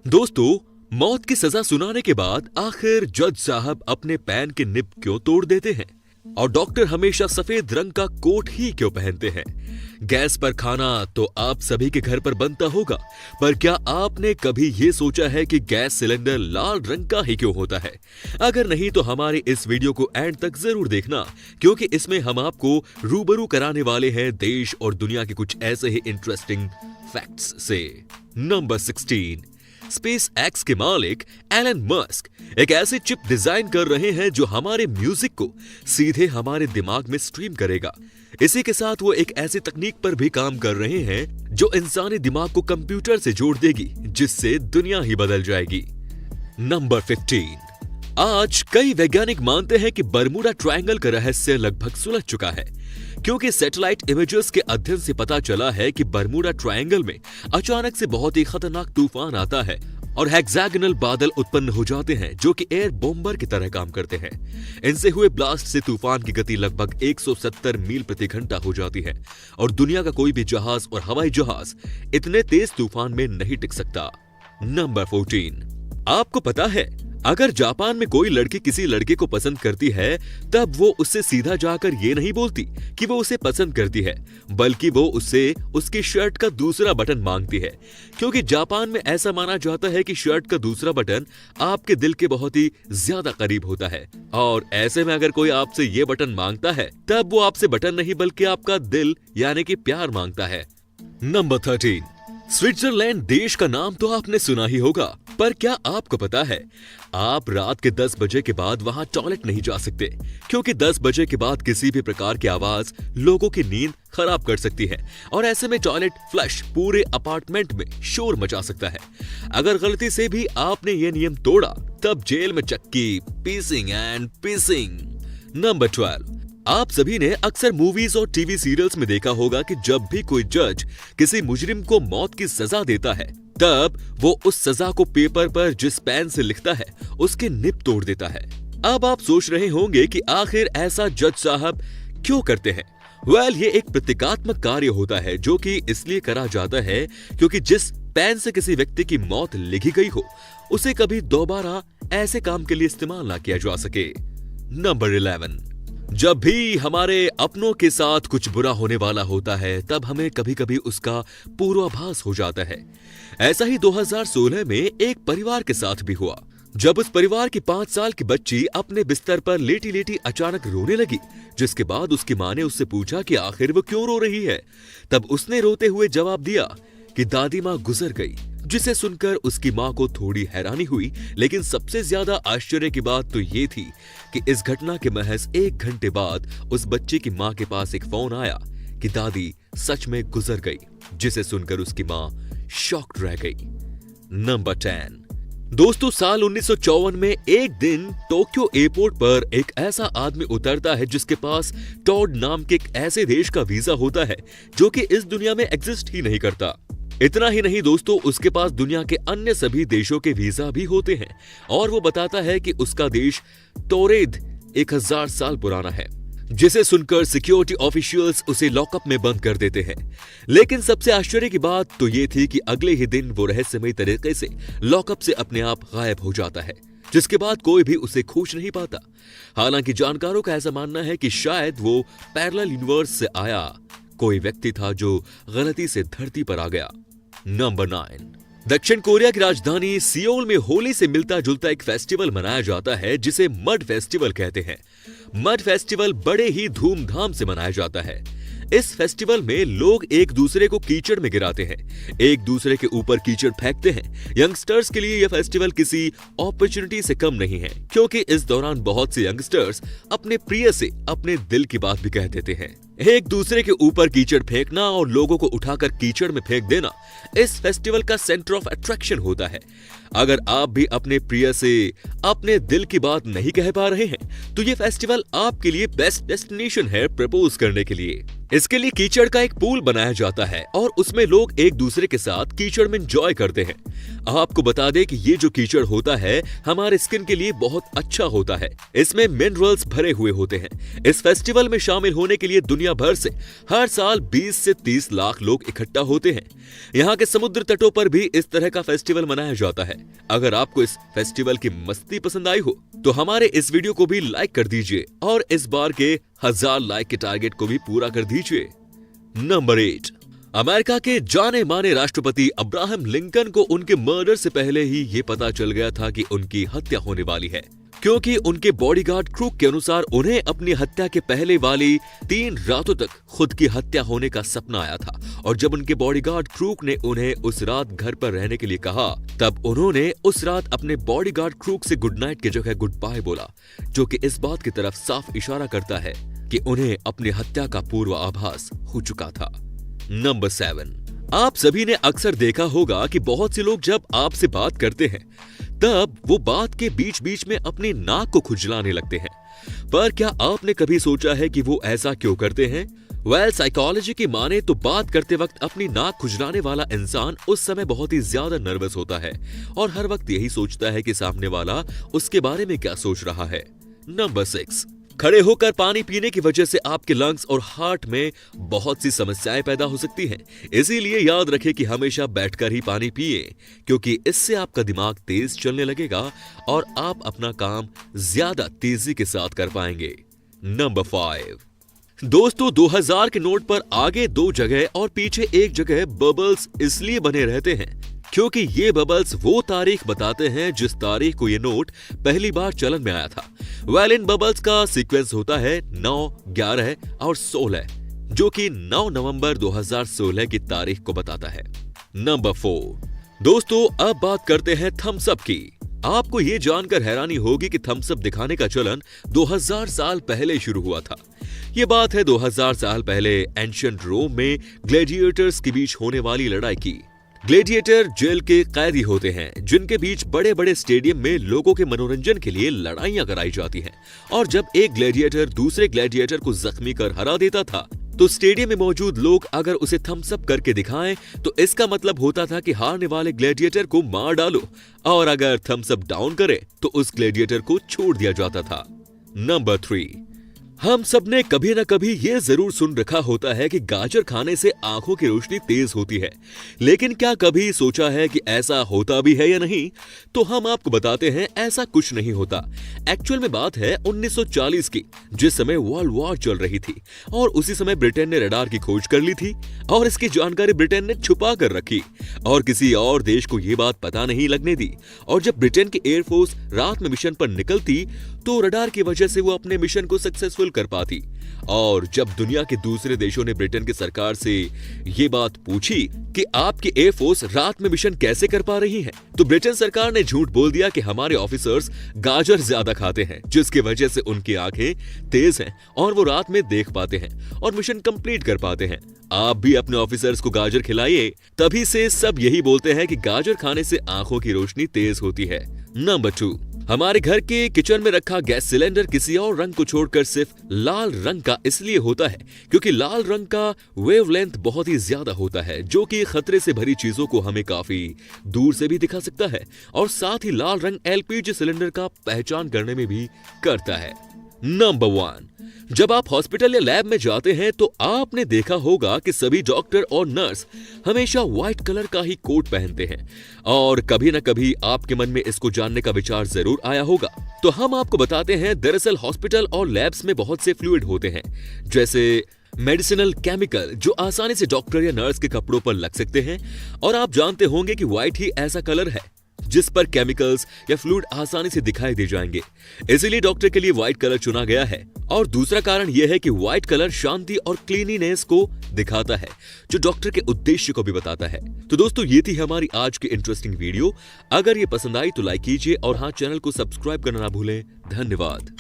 दोस्तों, मौत की सजा सुनाने के बाद आखिर जज साहब अपने पैन के निब क्यों तोड़ देते हैं? और डॉक्टर हमेशा सफेद रंग का कोट ही क्यों पहनते हैं? गैस पर खाना तो आप सभी के घर पर बनता होगा, पर क्या आपने कभी ये सोचा है कि गैस सिलेंडर लाल रंग का ही क्यों होता है? अगर नहीं तो हमारे इस वीडियो को एंड तक जरूर देखना, क्योंकि इसमें हम आपको रूबरू कराने वाले हैं देश और दुनिया के कुछ ऐसे ही इंटरेस्टिंग फैक्ट्स से। नंबर 16, स्पेस एक्स के मालिक एलन मस्क एक ऐसी चिप डिजाइन कर रहे हैं जो हमारे म्यूजिक को सीधे हमारे दिमाग में स्ट्रीम करेगा। इसी के साथ वो एक ऐसी तकनीक पर भी काम कर रहे हैं जो इंसानी दिमाग को कंप्यूटर से जोड़ देगी, जिससे दुनिया ही बदल जाएगी। नंबर 15, आज कई वैज्ञानिक मानते हैं कि बरमूडा ट्रायंगल का रहस्य लगभग सुलझ चुका है, क्योंकि सैटेलाइट इमेजेस के अध्ययन से पता चला है कि बरमूडा ट्रायंगल में अचानक से बहुत ही खतरनाक तूफान आता है और हेक्सागोनल बादल उत्पन्न हो जाते हैं जो कि एयर बॉम्बर की तरह काम करते हैं। इनसे हुए ब्लास्ट से तूफान की गति लगभग 170 मील प्रति घंटा हो जाती है और दुनिया का कोई भी जहाज और हवाई जहाज इतने तेज तूफान में नहीं टिक सकता। नंबर 14, आपको पता है अगर जापान में कोई लड़की किसी लड़के को पसंद करती है, तब वो उससे सीधा जाकर ये नहीं बोलती कि वो उसे पसंद करती है, बल्कि वो उससे उसकी शर्ट का दूसरा बटन मांगती है, क्योंकि जापान में ऐसा माना जाता है कि शर्ट का दूसरा बटन आपके दिल के बहुत ही ज्यादा करीब होता है। और ऐसे में अगर कोई आपसे ये बटन मांगता है, तब वो आपसे बटन नहीं बल्कि आपका दिल यानी कि प्यार मांगता है। नंबर 13, स्विट्जरलैंड देश का नाम तो आपने सुना ही होगा, पर क्या आपको पता है आप रात के 10 बजे के बाद वहां टॉयलेट नहीं जा सकते, क्योंकि 10 बजे के बाद किसी भी प्रकार की आवाज लोगों की नींद खराब कर सकती है और ऐसे में टॉयलेट फ्लश पूरे अपार्टमेंट में शोर मचा सकता है। अगर गलती से भी आपने ये नियम तोड़ा, तब जेल में चक्की, पीसिंग एंड पीसिंग। नंबर 12, आप सभी ने अक्सर मूवीज और टीवी सीरियल्स में देखा होगा कि जब भी कोई जज किसी मुजरिम को मौत की सजा देता है, तब वो उस सजा को पेपर पर जिस पेन से लिखता है उसके निब तोड़ देता है। अब आप सोच रहे होंगे कि आखिर ऐसा जज साहब क्यों करते हैं? ये एक प्रतीकात्मक कार्य होता है जो कि इसलिए करा जाता है क्योंकि जिस पेन से किसी व्यक्ति की मौत लिखी गई हो, उसे कभी दोबारा ऐसे काम के लिए इस्तेमाल ना किया जा सके। नंबर 11, जब भी हमारे अपनों के साथ कुछ बुरा होने वाला होता है, तब हमें कभी कभी उसका पूर्वाभास हो जाता है। ऐसा ही 2016 में एक परिवार के साथ भी हुआ, जब उस परिवार की 5 साल की बच्ची अपने बिस्तर पर लेटी लेटी अचानक रोने लगी, जिसके बाद उसकी मां ने उससे पूछा कि आखिर वो क्यों रो रही है। तब उसने रोते हुए जवाब दिया कि दादी मां गुजर गई, जिसे सुनकर उसकी मां को थोड़ी हैरानी हुई, लेकिन सबसे ज्यादा आश्चर्य की बात तो ये थी कि इस घटना के महज 1 घंटे बाद उस बच्चे की मां के पास एक फोन आया कि दादी सच में गुजर गई, जिसे सुनकर उसकी मां शॉक्ड रह गई। नंबर 10, दोस्तों, साल 1954 में एक दिन टोक्यो एयरपोर्ट पर एक ऐसा आदमी उतरता है जिसके पास टॉड नाम के एक ऐसे देश का वीजा होता है जो कि इस दुनिया में एग्जिस्ट ही नहीं करता। इतना ही नहीं दोस्तों, उसके पास दुनिया के अन्य सभी देशों के वीजा भी होते हैं और वो बताता है कि उसका देश तोरेद 1000 साल पुराना है, जिसे सुनकर सिक्योरिटी ऑफिशियल्स उसे लॉकअप में बंद कर देते हैं। लेकिन सबसे आश्चर्य की बात तो ये थी कि अगले ही दिन वो रहस्यमयी तरीके से लॉकअप से अपने आप गायब हो जाता है, जिसके बाद कोई भी उसे खोज नहीं पाता। हालांकि जानकारों का ऐसा मानना है कि शायद वो पैरेलल यूनिवर्स से आया कोई व्यक्ति था जो गलती से धरती पर आ गया। नंबर 9, दक्षिण कोरिया की राजधानी सियोल में होली से मिलता जुलता एक फेस्टिवल मनाया जाता है जिसे मड फेस्टिवल कहते हैं। मड फेस्टिवल बड़े ही धूमधाम से मनाया जाता है। इस फेस्टिवल में लोग एक दूसरे को कीचड़ में गिराते हैं, एक दूसरे के ऊपर कीचड़ फेंकते हैं। यंगस्टर्स के लिए यह फेस्टिवल किसी अपॉर्चुनिटी से कम नहीं है, क्योंकि इस दौरान बहुत से यंगस्टर्स अपने प्रिय से अपने दिल की बात भी कह देते हैं। एक दूसरे के ऊपर कीचड़ फेंकना और लोगों को उठाकर कीचड़ में फेंक देना इस फेस्टिवल का सेंटर ऑफ अट्रैक्शन होता है। अगर आप भी अपने प्रिय से अपने दिल की बात नहीं कह पा रहे हैं, तो ये फेस्टिवल आपके लिए बेस्ट डेस्टिनेशन है प्रपोज करने के लिए। इसके लिए कीचड़ का एक पूल बनाया जाता है और उसमें लोग एक दूसरे के साथ कीचड़ में एंजॉय करते हैं। आपको बता दें कि ये जो कीचड़ होता है हमारे स्किन के लिए बहुत अच्छा होता है। इसमें मिनरल्स भरे हुए होते हैं। इस फेस्टिवल में शामिल होने के लिए दुनिया भर से हर साल 20 से 30 लाख लोग इकट्ठा होते हैं। यहाँ के समुद्र तटों पर भी इस तरह का फेस्टिवल मनाया जाता है। अगर आपको इस फेस्टिवल की मस्ती पसंद आई हो तो हमारे इस वीडियो को भी लाइक कर दीजिए और इस बार के 1000 लाइक के टारगेट को भी पूरा कर दीजिए। नंबर 8, अमेरिका के जाने माने राष्ट्रपति अब्राहम लिंकन को उनके मर्डर से पहले ही ये पता चल गया था कि उनकी हत्या होने वाली है, क्योंकि उनके बॉडीगार्ड क्रूक के अनुसार उन्हें अपनी हत्या के पहले वाली 3 रातों तक खुद की हत्या होने का सपना आया था। और जब उनके बॉडीगार्ड क्रूक ने उन्हें उस रात घर पर रहने के लिए कहा, तब उन्होंने उस रात अपने बॉडीगार्ड क्रूक से गुड नाइट की जगह गुड बाय बोला, जो कि इस बात की तरफ साफ इशारा करता है कि उन्हें अपनी हत्या का पूर्वाभास हो चुका था। नंबर 7, आप सभी ने अक्सर देखा होगा कि बहुत से लोग जब आपसे बात करते हैं तब वो बात के बीच बीच में अपनी नाक को खुजलाने लगते हैं। पर क्या आपने कभी सोचा है कि वो ऐसा क्यों करते हैं? साइकोलॉजी की माने तो बात करते वक्त अपनी नाक खुजलाने वाला इंसान उस समय बहुत ही ज्यादा नर्वस होता है और हर वक्त यही सोचता है कि सामने वाला उसके बारे में क्या सोच रहा है। नंबर 6, खड़े होकर पानी पीने की वजह से आपके लंग्स और हार्ट में बहुत सी समस्याएं पैदा हो सकती हैं। इसीलिए याद रखें कि हमेशा बैठकर ही पानी पिए, क्योंकि इससे आपका दिमाग तेज चलने लगेगा और आप अपना काम ज्यादा तेजी के साथ कर पाएंगे। नंबर 5, दोस्तों 2000 के नोट पर आगे 2 जगह और पीछे 1 जगह बबल्स इसलिए बने रहते हैं क्योंकि ये बबल्स वो तारीख बताते हैं जिस तारीख को ये नोट पहली बार चलन में आया था। इन बबल्स का सीक्वेंस होता है 9, 11 और 16, जो कि 9 नवंबर 2016 की तारीख को बताता है। नंबर 4, दोस्तों अब बात करते हैं थम्स अप की। आपको ये जानकर हैरानी होगी कि थम्स अप दिखाने का चलन 2000 साल पहले शुरू हुआ था। ये बात है 2000 साल पहले एंशिएंट रोम में ग्लैडिएटर्स के बीच होने वाली लड़ाई की। ग्लैडिएटर जेल के कैदी होते हैं जिनके बीच बड़े बड़े स्टेडियम में लोगों के मनोरंजन के लिए लड़ाइयां कराई जाती हैं। और जब एक ग्लैडिएटर दूसरे ग्लैडिएटर को जख्मी कर हरा देता था तो स्टेडियम में मौजूद लोग अगर उसे थम्स अप करके दिखाएं तो इसका मतलब होता था कि हारने वाले ग्लैडिएटर को मार डालो, और अगर थम्स अप डाउन करे तो उस ग्लैडिएटर को छोड़ दिया जाता था। नंबर 3, हम सब ने कभी न कभी ये जरूर सुन रखा होता है कि गाजर खाने से आंखों की रोशनी तेज होती है, लेकिन क्या कभी सोचा है कि ऐसा होता भी है या नहीं? तो हम आपको बताते हैं, ऐसा कुछ नहीं होता। एक्चुअल में बात है 1940 की, जिस समय वर्ल्ड वॉर चल रही थी और उसी समय ब्रिटेन ने रडार की खोज कर ली थी और इसकी जानकारी ब्रिटेन ने छुपा कर रखी और किसी और देश को ये बात पता नहीं लगने दी। और जब ब्रिटेन की एयरफोर्स रात में मिशन पर निकलती तो रडार की वजह से वो अपने मिशन को सक्सेसफुल कर पाती। और जब दुनिया के दूसरे देशों ने ब्रिटेन की सरकार से ये बात पूछी कि आपकी एयरफोर्स रात में मिशन कैसे कर पा रही है, तो ब्रिटेन सरकार ने झूठ बोल दिया कि हमारे ऑफिसर्स गाजर ज्यादा खाते हैं, जिसकी वजह से उनकी आंखें तेज हैं और वो रात में देख पाते हैं और मिशन कंप्लीट कर पाते हैं। आप भी अपने ऑफिसर्स को गाजर खिलाइए, तभी से सब यही बोलते हैं कि गाजर खाने से आंखों की रोशनी तेज होती है। नंबर 2, हमारे घर के किचन में रखा गैस सिलेंडर किसी और रंग को छोड़कर सिर्फ लाल रंग का इसलिए होता है क्योंकि लाल रंग का वेवलेंथ बहुत ही ज्यादा होता है, जो कि खतरे से भरी चीजों को हमें काफी दूर से भी दिखा सकता है। और साथ ही लाल रंग एलपीजी सिलेंडर का पहचान करने में भी करता है। नंबर 1, जब आप हॉस्पिटल या लैब में जाते हैं तो आपने देखा होगा कि सभी डॉक्टर और नर्स हमेशा व्हाइट कलर का ही कोट पहनते हैं और कभी न कभी आपके मन में इसको जानने का विचार जरूर आया होगा। तो हम आपको बताते हैं, दरअसल हॉस्पिटल और लैब्स में बहुत से फ्लूइड होते हैं, जैसे मेडिसिनल केमिकल, जो आसानी से डॉक्टर या नर्स के कपड़ों पर लग सकते हैं। और आप जानते होंगे कि व्हाइट ही ऐसा कलर है जिस पर केमिकल्स या फ्लूइड आसानी से दिखाई दे जाएंगे, इसीलिए डॉक्टर के लिए व्हाइट कलर चुना गया है। और दूसरा कारण यह है कि व्हाइट कलर शांति और क्लीनिनेस को दिखाता है, जो डॉक्टर के उद्देश्य को भी बताता है। तो दोस्तों, ये थी हमारी आज की इंटरेस्टिंग वीडियो। अगर ये पसंद आई तो लाइक कीजिए और हाँ, चैनल को सब्सक्राइब करना ना भूलें। धन्यवाद।